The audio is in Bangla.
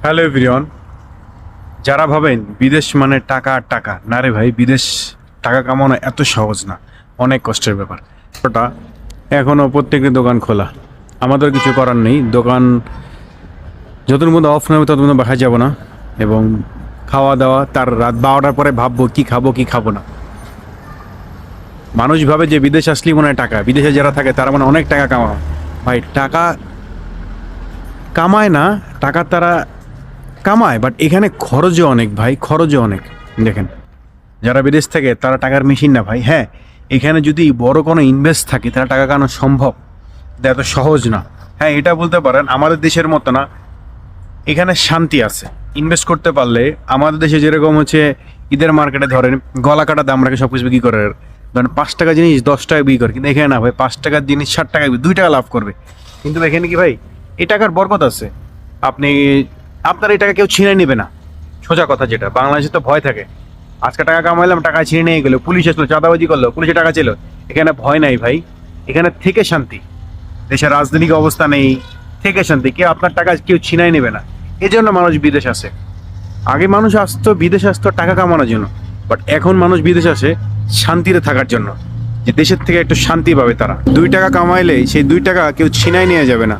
হ্যালো এভরিওয়ান, যারা ভাবেন বিদেশ মানে টাকা আর টাকা, না রে ভাই, বিদেশ টাকা কামানো এত সহজ না, অনেক কষ্টের ব্যাপার। ওটা এখনও প্রত্যেকটি দোকান খোলা, আমাদের কিছু করার নেই। দোকান যতদিন মধ্যে অফ না হবে ততদিন বাসায় যাব না, এবং খাওয়া দাওয়া তার রাত 12টার পরে ভাববো কি খাবো কি খাবো না। মানুষ ভাবে যে বিদেশ আসলেই মনে হয় টাকা, বিদেশে যারা থাকে তারা মানে অনেক টাকা কামায়। ভাই টাকা কামায় না, টাকা তারা কামায়, বাট এখানে খরচও অনেক ভাই, খরচও অনেক। দেখেন, যারা বিদেশ থাকে তারা টাকার মেশিন না ভাই। হ্যাঁ, এখানে যদি বড় কোনো ইনভেস্ট থাকে তারা টাকা কামানো সম্ভব, কিন্তু এত সহজ না। হ্যাঁ, এটা বলতে পারেন আমাদের দেশের মতো না, এখানে শান্তি আছে। ইনভেস্ট করতে পারলে আমাদের দেশে যেরকম হচ্ছে ঈদের মার্কেটে ধরেন গলা কাটা দাম রাখে সব কিছু বিক্রি করে, ধরেন 5 টাকা জিনিস 10 টাকা বিক্রি করে, কিন্তু এখানে না ভাই, 5 টাকার জিনিস 60 টাকা, 2 টাকা লাভ করবে। কিন্তু এখানে কি ভাই, এই টাকার বরকত আছে। আপনি আপনার এই টাকা কেউ ছিনে নেবে না, সোজা কথা। যেটা বাংলাদেশে তো ভয় থাকে, আজকে টাকা কামাইলাম, টাকা ছিনে নিয়ে গেলো, পুলিশ আসলো, চাঁদাবাজি করলো, পুলিশে টাকা ছিল। এখানে ভয় নাই ভাই, এখানে থেকে শান্তি। দেশের রাজনৈতিক অবস্থা নেই, থেকে শান্তি, কেউ আপনার টাকা কেউ ছিনাই নেবে না। এই জন্য মানুষ বিদেশ আসে। আগে মানুষ আসতো বিদেশ আসতো টাকা কামানোর জন্য, বাট এখন মানুষ বিদেশ আসে শান্তিতে থাকার জন্য, যে দেশের থেকে একটু শান্তি পাবে তারা। 2 টাকা কামাইলে সেই 2 টাকা কেউ ছিনাই নিয়ে যাবে না।